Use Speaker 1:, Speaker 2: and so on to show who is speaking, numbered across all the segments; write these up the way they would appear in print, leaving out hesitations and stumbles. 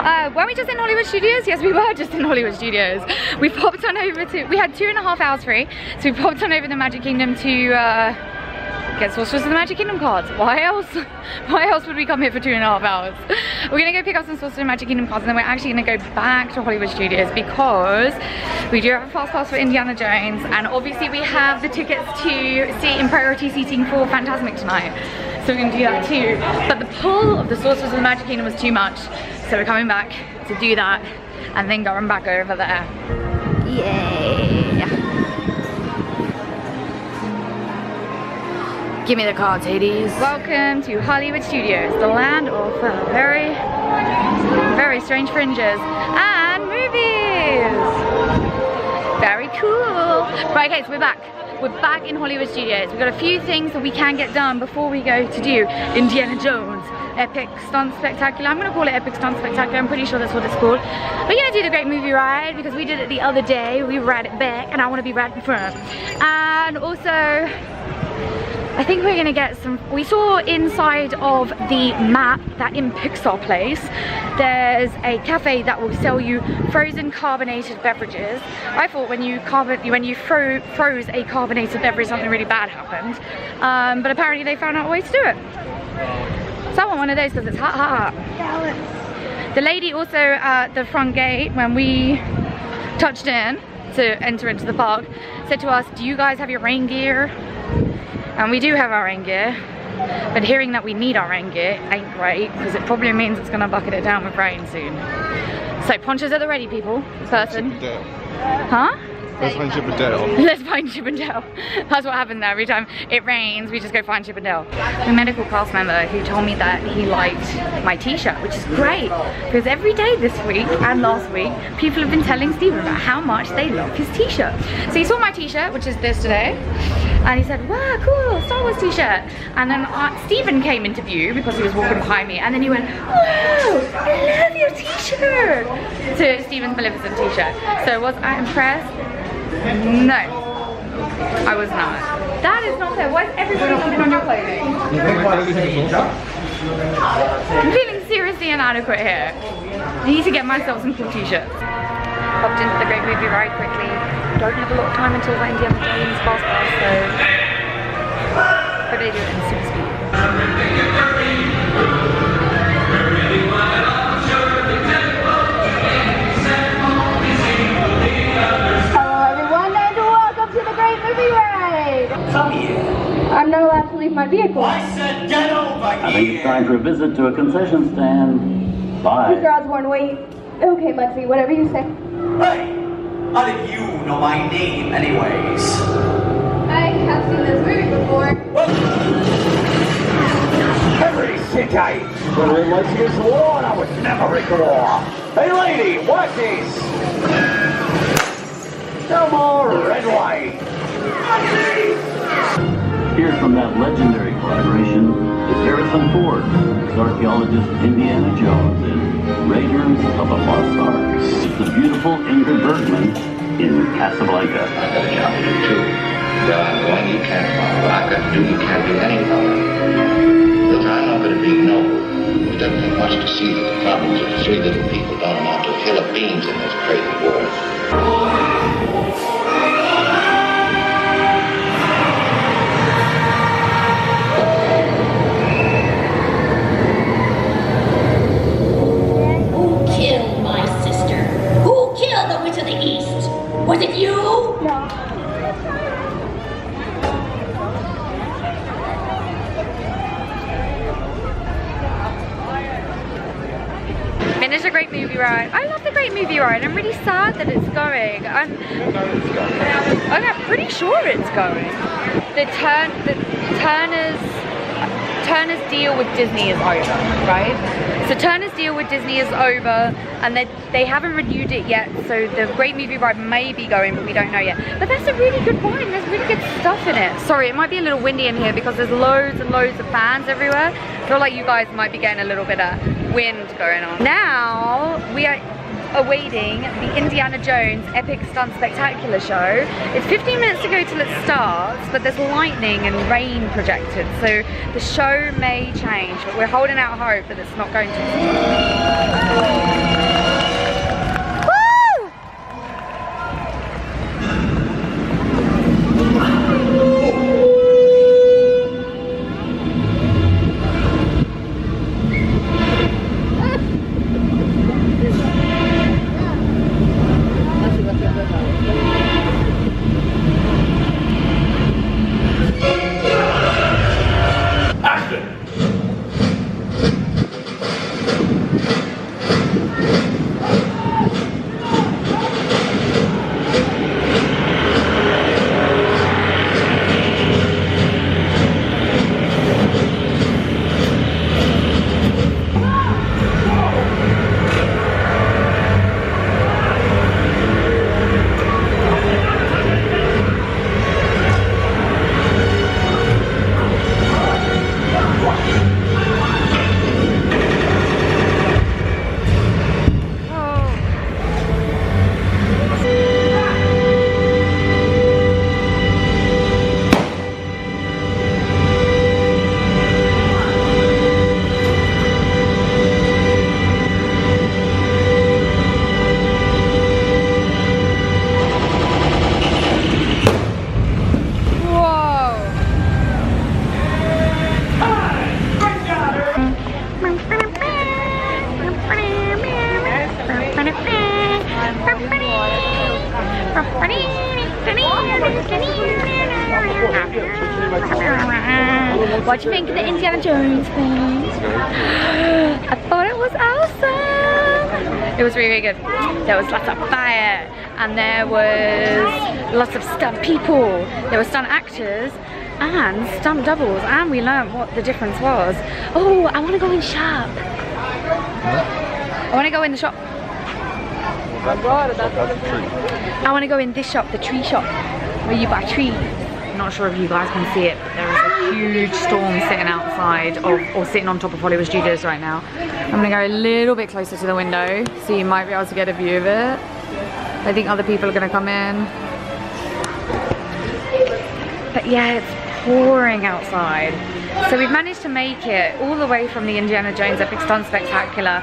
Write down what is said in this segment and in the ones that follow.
Speaker 1: Weren't we just in Hollywood Studios? Yes, we were just in Hollywood Studios. We popped on over to, we had 2.5 hours free, so we popped on over to the Magic Kingdom to get Sorcerers of the Magic Kingdom cards. Why else? Why else would we come here for 2.5 hours? We're gonna go pick up some Sorcerers of the Magic Kingdom cards, and then we're actually gonna go back to Hollywood Studios because we do have a fast pass for Indiana Jones, and obviously we have the tickets to sit in priority seating for Fantasmic tonight. So we're gonna do that too. But the pull of the Sorcerers of the Magic Kingdom was too much, so we're coming back to do that and then going back over there. Yay! Give me the cards, Hades. Welcome to Hollywood Studios, the land of very, very strange fringes and movies. Very cool. Right, okay, so we're back. We're back in Hollywood Studios. We've got a few things that we can get done before we go to do Indiana Jones Epic Stunt Spectacular. I'm gonna call it Epic Stunt Spectacular. I'm pretty sure that's what it's called. We're gonna do the Great Movie Ride because we did it the other day. We ride it back and I wanna be right in front. And also, I think we're gonna get some, we saw inside of the map that in Pixar Place, there's a cafe that will sell you frozen carbonated beverages. I thought when you froze a carbonated beverage, something really bad happened. But apparently they found out a way to do it. So I want one of those because it's hot, hot, hot. The lady also at the front gate, when we touched in to enter into the park, said to us, do you guys have your rain gear? And we do have our rain gear, but hearing that we need our rain gear ain't great because it probably means it's gonna bucket it down with rain soon. So ponchos at the ready, people. Person. Huh?
Speaker 2: Let's find Chip and Dale.
Speaker 1: Let's find Chip and Dale. That's what happens there. Every time it rains, we just go find Chip and Dale. A medical cast member who told me that he liked my t-shirt, which is great because every day this week and last week, people have been telling Stephen about how much they love his t-shirt. So he saw my t-shirt, which is this today, and he said, wow, cool, Star Wars t-shirt. And then Stephen came into view because he was walking behind me, and then he went, wow, I love your t-shirt. To Stephen's Maleficent t-shirt. So was I impressed? No, I was not. That is not fair. Why is everybody looking on your clothing? I'm feeling seriously inadequate here. I need to get myself some cool t-shirts. Popped into the Great Movie Ride quickly. Don't have a lot of time until the Indiana Jones fast pass, so but they do it in super speed.
Speaker 3: I'm not allowed to leave my vehicle.
Speaker 4: I said get over here!
Speaker 5: I think it's time for a visit to a concession stand. Bye.
Speaker 3: Mr. Osborne, wait. Okay, Lexi, whatever you say.
Speaker 4: Hey! How did you know my name anyways?
Speaker 3: I have seen this movie before.
Speaker 4: Every city! But unless you swore, I would never ignore. Hey lady, watch this! No more red light!
Speaker 5: Here's from that legendary collaboration is Harrison Ford as archaeologist Indiana Jones in Raiders of the Lost Ark. It's the beautiful Ingrid Bergman in Casablanca.
Speaker 6: I got a job to do too. Well, I'm going, you can't follow. What I've got to do, you can't do anything. Look, I'm not good at being noble. It doesn't take much to see that the problems of three little people don't amount to a hill of beans in this crazy world.
Speaker 7: Was it you?
Speaker 3: No.
Speaker 1: Finished a Great Movie Ride. I love the Great Movie Ride. I'm really sad that it's going. I'm pretty sure it's going. Turner's deal with Disney is over, right? So Turner's deal with Disney is over, and they haven't renewed it yet, so the Great Movie Ride may be going, but we don't know yet. But that's a really good ride, and there's really good stuff in it. Sorry, it might be a little windy in here because there's loads and loads of fans everywhere. I feel like you guys might be getting a little bit of wind going on. Now, awaiting the Indiana Jones Epic Stunt Spectacular show. It's 15 minutes to go till it starts, but there's lightning and rain projected, so the show may change, but we're holding out hope that it's not going to. What do you think of the Indiana Jones thing? I thought it was awesome. It was really, really good. There was lots of fire, and there was lots of stunt people. There were stunt actors and stunt doubles, and we learned what the difference was. Oh, I want to go in shop. I want to go in the shop. I want to go in this shop, the tree shop, where you buy trees. I'm not sure if you guys can see it, but there is a huge storm sitting outside or sitting on top of Hollywood Studios right now. I'm gonna go a little bit closer to the window so you might be able to get a view of it. I think other people are gonna come in. But yeah, it's pouring outside. So we've managed to make it all the way from the Indiana Jones Epic Stunt Spectacular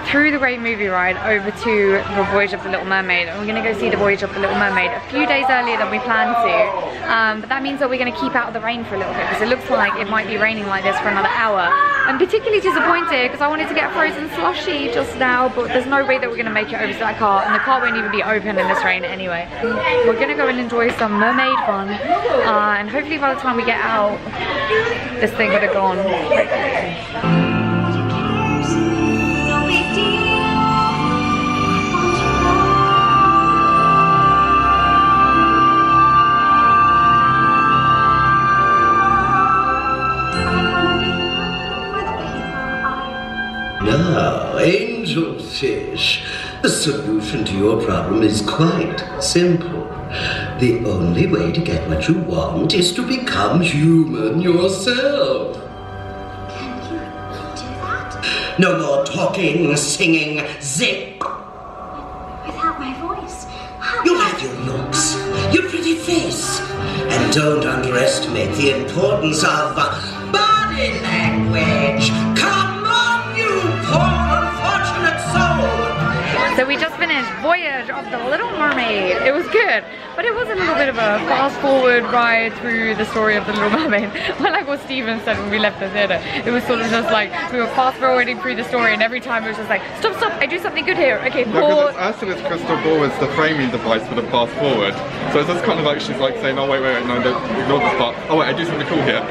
Speaker 1: through the Great Movie Ride over to the Voyage of the Little Mermaid, and we're going to go see the Voyage of the Little Mermaid a few days earlier than we planned to, but that means that we're going to keep out of the rain for a little bit, because it looks like it might be raining like this for another hour. I'm particularly disappointed because I wanted to get a frozen slushie just now, but there's no way that we're going to make it over to that car, and the car won't even be open in this rain anyway. We're going to go and enjoy some mermaid fun, and hopefully by the time we get out, this thing would have gone.
Speaker 2: Now, angelfish, the solution to your problem is quite simple. The only way to get what you want is to become human yourself.
Speaker 7: Can you do that?
Speaker 2: No more talking, singing, zip.
Speaker 7: Without my voice? How?
Speaker 2: You have your looks, your pretty face, and don't underestimate the importance of body language. Come on, you poor unfortunate soul!
Speaker 1: So we just finished Voyage of the Little Mermaid. It was good, but it was a little bit of a fast forward ride through the story of the Little Mermaid. I like what Steven said when we left the theatre. It was sort of just like we were fast forwarding through the story, and every time it was just like, stop, stop, I do something good here. Okay, pause.
Speaker 8: Ursula's crystal ball was the framing device for the fast forward. So it's just kind of like she's like saying, oh wait, no, ignore this part. Oh wait, I do something cool here.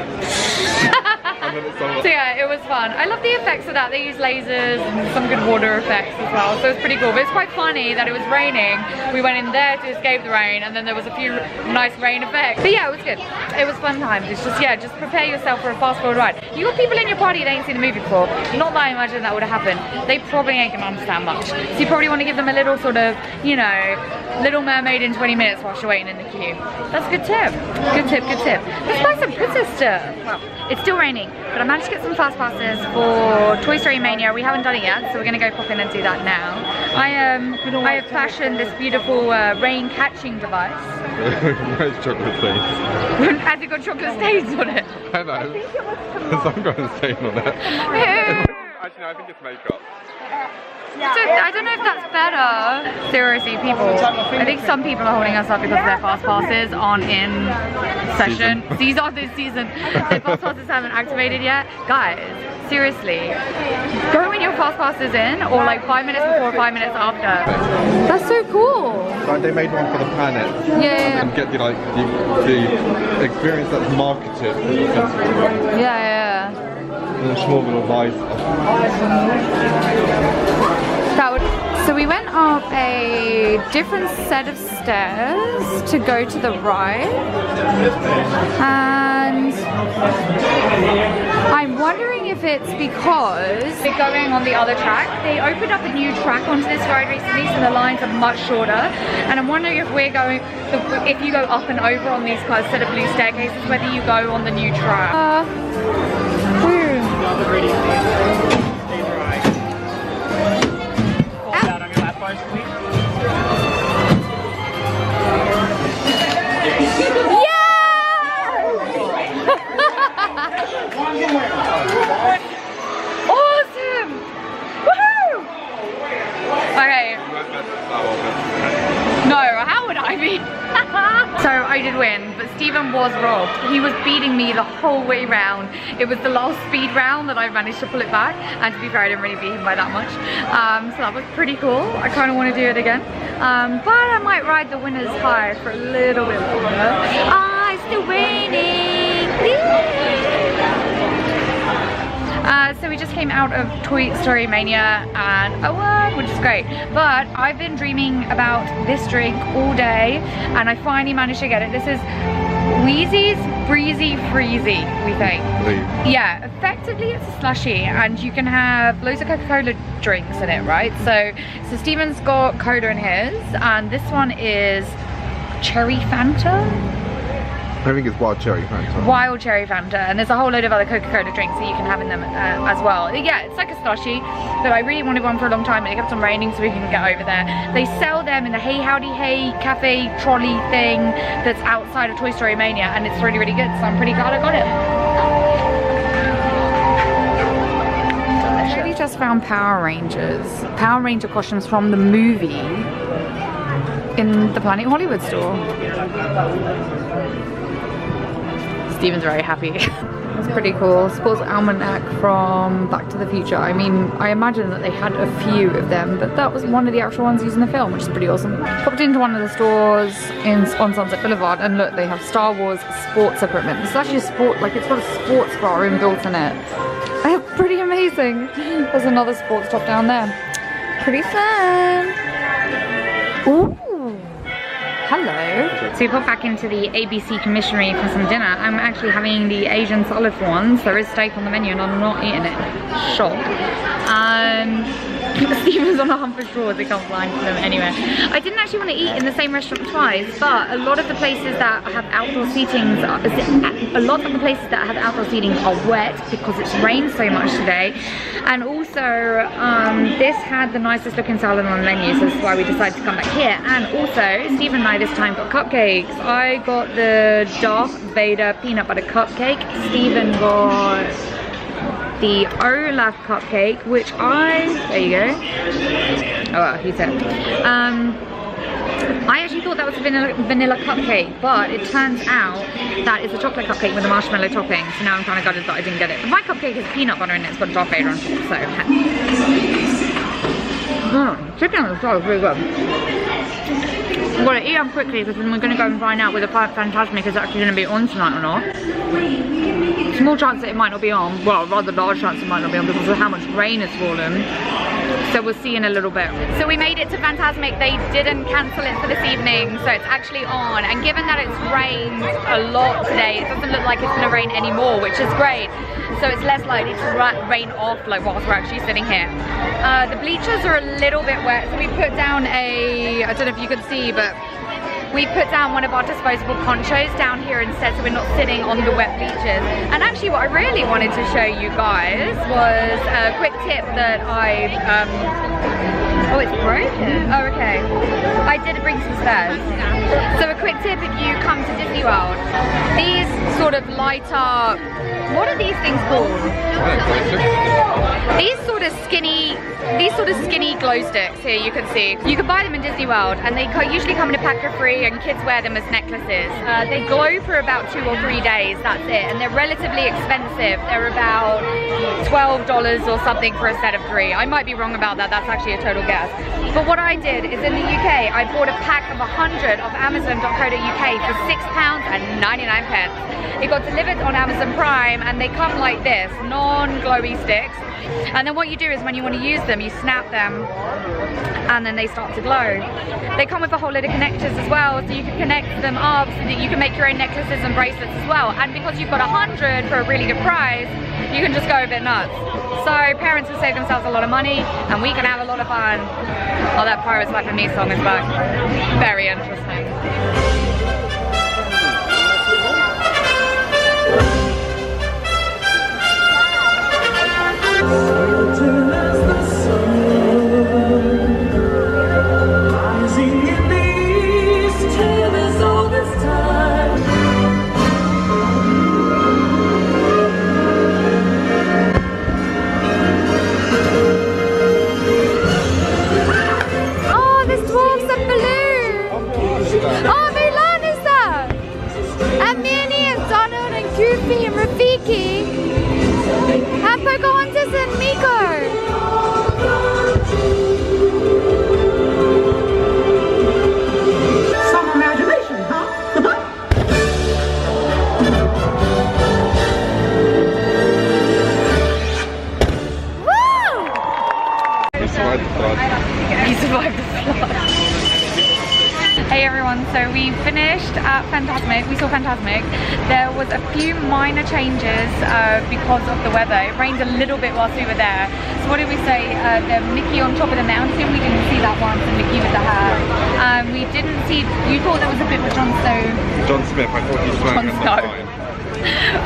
Speaker 1: So yeah, it was fun. I love the effects of that. They use lasers and some good water effects as well, so it's pretty cool. But it's quite funny that it was raining. We went in there to escape the rain, and then there was a few nice rain effects. But yeah, it was good. It was fun times. It's just, yeah, just prepare yourself for a fast forward ride. You got people in your party that ain't seen the movie before. Not that I imagine that would have happened. They probably ain't gonna understand much. So you probably want to give them a little sort of, you know, Little Mermaid in 20 minutes whilst you're waiting in the queue. That's a good tip. Good tip, good tip. Let's buy some princess stuff. Well, it's still raining, but I managed to get some fast passes for Toy Story Mania. We haven't done it yet, so we're gonna go pop in and do that now. I have fashioned this beautiful rain catching device.
Speaker 8: Nice chocolate stains.
Speaker 1: Has it got chocolate stains on it?
Speaker 8: I know. There's some kind of stain on it. Actually, no, I think it's makeup.
Speaker 1: I don't know if that's better. Seriously, people, I think some people are holding us up because their fast passes aren't in session. These are this season. Their fast passes haven't activated yet. Guys, seriously, go when your fast pass is in, or like 5 minutes before, 5 minutes after. That's so cool.
Speaker 8: Like they made one for the planet.
Speaker 1: Yeah.
Speaker 8: And get the experience that's marketed.
Speaker 1: Yeah.
Speaker 8: And a small little vice.
Speaker 1: So we went up a different set of stairs to go to the ride, and I'm wondering if it's because we're going on the other track. They opened up a new track onto this ride recently, so the lines are much shorter, and I'm wondering if we're going, if you go up and over on these kind of set of blue staircases, whether you go on the new track. Awesome! Woohoo! Okay. No, how would I be? So I did win, but Stephen was robbed. He was beating me the whole way round. It was the last speed round that I managed to pull it back, and to be fair, I didn't really beat him by that much. So that was pretty cool. I kind of want to do it again. But I might ride the winner's high for a little bit longer. I'm still waiting. So we just came out of Toy Story Mania and which is great. But I've been dreaming about this drink all day, and I finally managed to get it. This is Wheezy's Breezy Freezy, we think. Yeah, effectively it's a slushie, and you can have loads of Coca-Cola drinks in it, right? So Steven's got Cola in his, and this one is Cherry Fanta?
Speaker 8: I think it's wild cherry Fanta.
Speaker 1: Wild cherry Fanta, and there's a whole load of other Coca-Cola drinks that you can have in them as well. Yeah, it's like a slushie, but I really wanted one for a long time, and it kept on raining, so we can get over there. They sell them in the Hey Howdy Hey cafe trolley thing that's outside of Toy Story Mania, and it's really, really good, so I'm pretty glad I got it. I really just found Power Ranger costumes from the movie in the Planet Hollywood store. Steven's very happy. That's pretty cool. Sports almanac from Back to the Future. I mean, I imagine that they had a few of them, but that was one of the actual ones used in the film, which is pretty awesome. Popped into one of the stores on Sunset Boulevard, and look, they have Star Wars sports equipment. It's actually a sport, like it's got a sports bar inbuilt in it. Pretty amazing. There's another sports top down there. Pretty fun. Ooh. Hello. So we popped back into the ABC commissionery for some dinner. I'm actually having the Asian salad ones. There is steak on the menu and I'm not eating it. Shock. Steven's on a hump for straws, they can't fly into them anywhere. I didn't actually want to eat in the same restaurant twice, but a lot of the places that have outdoor seating are wet because it's rained so much today. And also, this had the nicest looking salad on the menu, so this is why we decided to come back here. And also, Stephen and I this time got cupcakes. I got the Darth Vader peanut butter cupcake. Stephen got the Olaf cupcake, which there you go. Oh well, he said. I actually thought that was a vanilla cupcake, but it turns out that it's a chocolate cupcake with a marshmallow topping, so now I'm kind of gutted that I didn't get it. But my cupcake has peanut butter in it, it's got Darth Vader on top, so chicken is so really good. We've got to eat up quickly because then we're going to go and find out whether Fantasmic is actually going to be on tonight or not. Small chance that it might not be on. Well, rather large chance it might not be on because of how much rain has fallen. So we'll see in a little bit. So we made it to Fantasmic. They didn't cancel it for this evening, so it's actually on. And given that it's rained a lot today, it doesn't look like it's gonna rain anymore, which is great. So it's less likely to rain off like whilst we're actually sitting here. The bleachers are a little bit wet, so we put down a, I don't know if you can see, but we put down one of our disposable ponchos down here instead, so we're not sitting on the wet bleachers. And actually what I really wanted to show you guys was a quick tip that I've, oh, it's broken. Oh, okay. I did bring some spares. So a quick tip if you come to Disney World, these sort of lighter, what are these things called? These sort of skinny glow sticks here, you can see. You can buy them in Disney World, and they usually come in a pack of 3, and kids wear them as necklaces. They glow for about 2 or 3 days, that's it, and they're relatively expensive. They're about $12 or something for a set of 3. I might be wrong about that, that's actually a total guess. But what I did is in the UK, I bought a pack of 100 off Amazon.co.uk for £6.99. It got delivered on Amazon Prime, and they come like this, non-glowy sticks. And then what you do is when you want to use them, you snap them and then they start to glow. They come with a whole load of connectors as well, so you can connect them up so that you can make your own necklaces and bracelets as well. And because you've got 100 for a really good price, you can just go a bit nuts. So parents will save themselves a lot of money and we can have a lot of fun. Oh, that Pirates Life of Me song is back. Very interesting. Hey everyone, so we finished at Fantasmic, we saw Fantasmic. There was a few minor changes because of the weather. It rained a little bit whilst we were there. So what did we say? The Mickey on top of the mountain, we didn't see that one, the Mickey with the hat. We didn't see, you thought there was a bit with John
Speaker 8: Smith, I thought he swam at that line.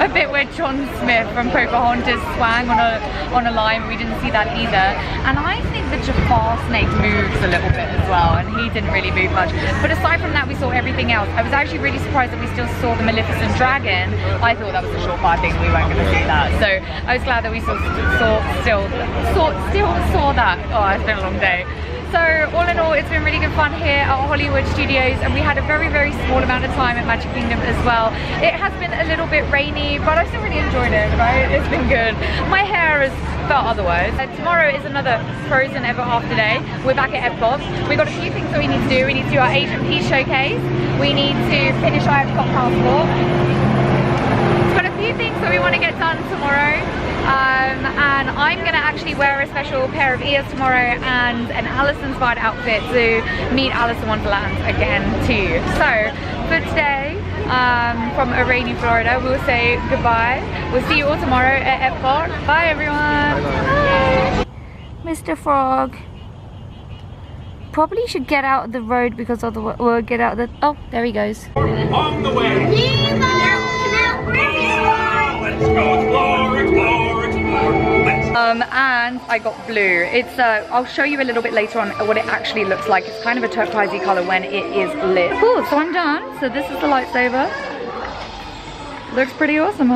Speaker 1: A bit where John Smith from Pocahontas swang on a line, we didn't see that either. And I think the Jafar snake moves a little bit as well, and he didn't really move much. But aside from that, we saw everything else. I was actually really surprised that we still saw the Maleficent dragon. I thought that was a surefire thing, we weren't going to see that. So I was glad that we still saw that. Oh, it's been a long day. So all in all, it's been really good fun here at Hollywood Studios, and we had a very, very small amount of time at Magic Kingdom as well. It has been a little bit rainy, but I still really enjoyed it, right? It's been good. My hair has felt otherwise. Tomorrow is another Frozen Ever After day. We're back at Epcot. We've got a few things that we need to do. We need to do our Asian Peace Showcase. We need to finish our Epcot passport. We've got a few things that we want to get done tomorrow. And I'm going to actually wear a special pair of ears tomorrow and an Alice inspired outfit to meet Alice in Wonderland again too. So for today, from a rainy Florida, we'll say goodbye. We'll see you all tomorrow at Epcot. Bye everyone. Bye. Mr. Frog probably should get out of the road because otherwise we'll get out of the, oh, there he goes.
Speaker 4: On the way. Let's go explore, explore, explore.
Speaker 1: And I got blue. It's I'll show you a little bit later on what it actually looks like. It's kind of a turquoisey color when it is lit. Cool, so I'm done. So this is the lightsaber. Looks pretty awesome, huh?